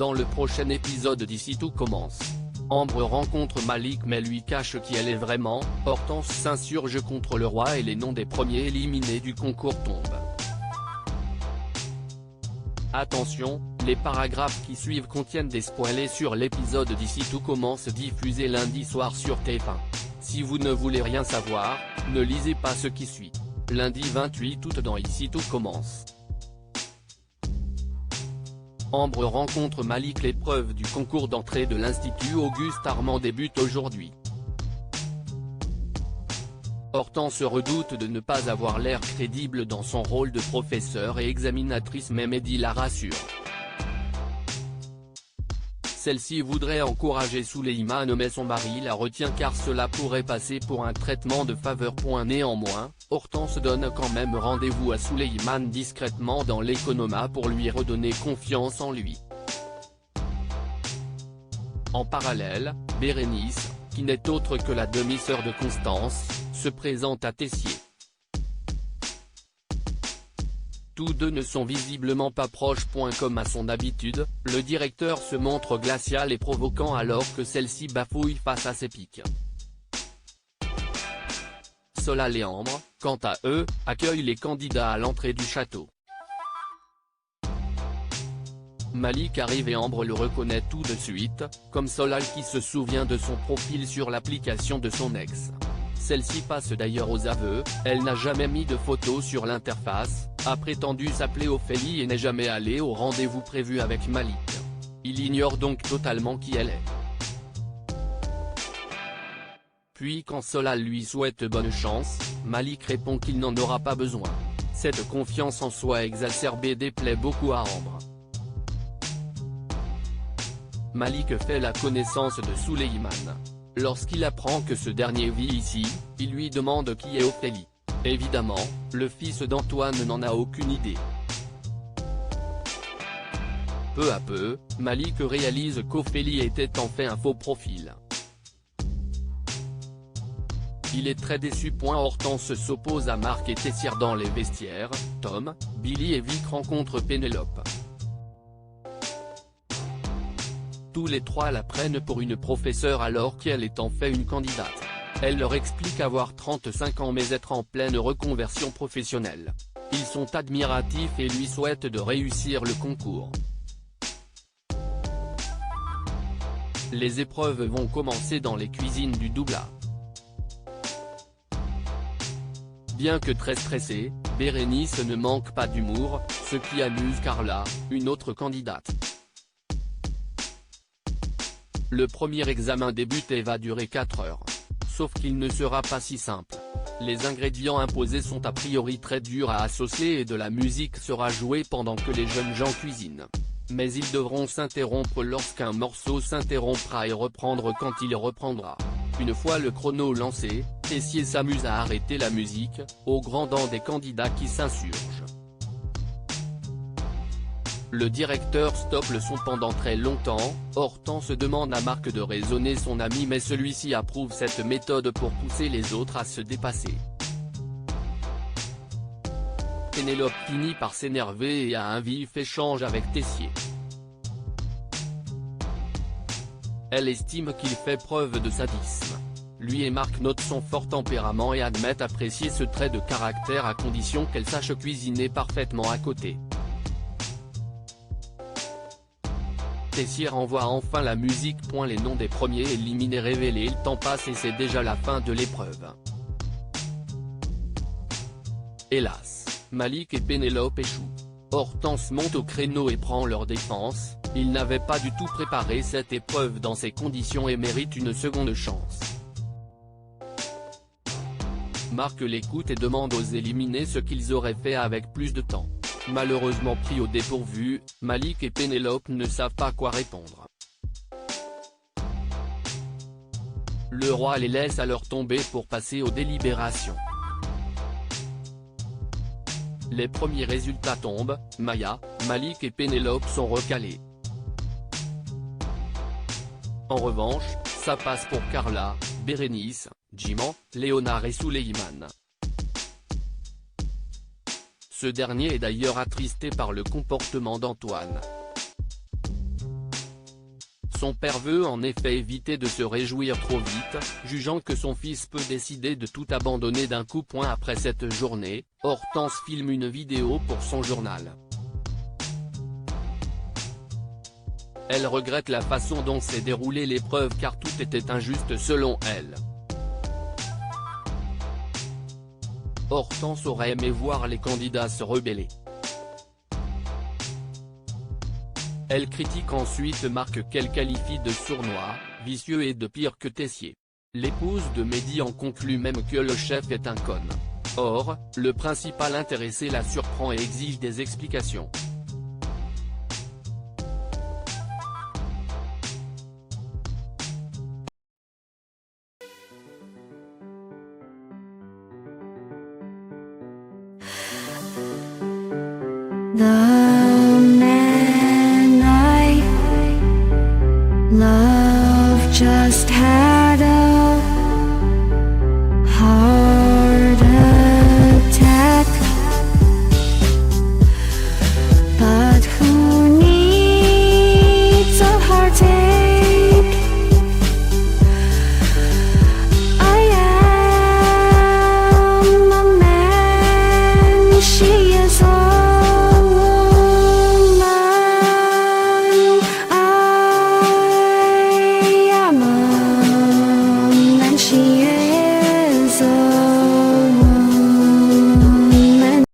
Dans le prochain épisode d'Ici tout commence, Ambre rencontre Malik mais lui cache qui elle est vraiment, Hortense s'insurge contre le roi et les noms des premiers éliminés du concours tombent. Attention, les paragraphes qui suivent contiennent des spoilers sur l'épisode d'Ici tout commence diffusé lundi soir sur TF1. Si vous ne voulez rien savoir, ne lisez pas ce qui suit. Lundi 28 août dans Ici tout commence. Ambre rencontre Malik. L'épreuve du concours d'entrée de l'Institut Auguste Armand débute aujourd'hui. Hortense redoute de ne pas avoir l'air crédible dans son rôle de professeur et examinatrice mais Mehdi la rassure. Celle-ci voudrait encourager Souleymane mais son mari la retient car cela pourrait passer pour un traitement de faveur. Néanmoins, Hortense donne quand même rendez-vous à Souleymane discrètement dans l'Economa pour lui redonner confiance en lui. En parallèle, Bérénice, qui n'est autre que la demi-sœur de Constance, se présente à Tessier. Tous deux ne sont visiblement pas proches. Comme à son habitude, le directeur se montre glacial et provoquant alors que celle-ci bafouille face à ses piques. Solal et Ambre, quant à eux, accueillent les candidats à l'entrée du château. Malik arrive et Ambre le reconnaît tout de suite, comme Solal qui se souvient de son profil sur l'application de son ex. Celle-ci passe d'ailleurs aux aveux, elle n'a jamais mis de photo sur l'interface, a prétendu s'appeler Ophélie et n'est jamais allée au rendez-vous prévu avec Malik. Il ignore donc totalement qui elle est. Puis quand Solal lui souhaite bonne chance, Malik répond qu'il n'en aura pas besoin. Cette confiance en soi exacerbée déplaît beaucoup à Ambre. Malik fait la connaissance de Souleymane. Lorsqu'il apprend que ce dernier vit ici, il lui demande qui est Ophélie. Évidemment, le fils d'Antoine n'en a aucune idée. Peu à peu, Malik réalise qu'Ophélie était en fait un faux profil. Il est très déçu. Hortense s'oppose à Marc et Tessier dans les vestiaires. Tom, Billy et Vic rencontrent Pénélope. Tous les trois la prennent pour une professeure alors qu'elle est en fait une candidate. Elle leur explique avoir 35 ans mais être en pleine reconversion professionnelle. Ils sont admiratifs et lui souhaitent de réussir le concours. Les épreuves vont commencer dans les cuisines du Doublat. Bien que très stressée, Bérénice ne manque pas d'humour, ce qui amuse Carla, une autre candidate. Le premier examen débute et va durer 4 heures. Sauf qu'il ne sera pas si simple. Les ingrédients imposés sont a priori très durs à associer et de la musique sera jouée pendant que les jeunes gens cuisinent. Mais ils devront s'interrompre lorsqu'un morceau s'interrompra et reprendre quand il reprendra. Une fois le chrono lancé, Tessier s'amuse à arrêter la musique, au grand dam des candidats qui s'insurgent. Le directeur stoppe le son pendant très longtemps. Hortense demande à Marc de raisonner son ami mais celui-ci approuve cette méthode pour pousser les autres à se dépasser. Pénélope finit par s'énerver et a un vif échange avec Tessier. Elle estime qu'il fait preuve de sadisme. Lui et Marc notent son fort tempérament et admettent apprécier ce trait de caractère à condition qu'elle sache cuisiner parfaitement à côté. Tessier envoie enfin la musique. Les noms des premiers éliminés révélés. Le temps passe et c'est déjà la fin de l'épreuve. Hélas, Malik et Pénélope échouent. Hortense monte au créneau et prend leur défense. Ils n'avaient pas du tout préparé cette épreuve dans ces conditions et méritent une seconde chance. Marc l'écoute et demande aux éliminés ce qu'ils auraient fait avec plus de temps. Malheureusement pris au dépourvu, Malik et Pénélope ne savent pas quoi répondre. Le roi les laisse alors tomber pour passer aux délibérations. Les premiers résultats tombent, Maya, Malik et Pénélope sont recalés. En revanche, ça passe pour Carla, Bérénice, Djiman, Léonard et Souleymane. Ce dernier est d'ailleurs attristé par le comportement d'Antoine. Son père veut en effet éviter de se réjouir trop vite, jugeant que son fils peut décider de tout abandonner d'un coup. Après cette journée, Hortense filme une vidéo pour son journal. Elle regrette la façon dont s'est déroulée l'épreuve car tout était injuste selon elle. Hortense aurait aimé voir les candidats se rebeller. Elle critique ensuite Marc qu'elle qualifie de sournois, vicieux et de pire que Tessier. L'épouse de Mehdi en conclut même que le chef est un con. Or, le principal intéressé la surprend et exige des explications. The man I love just had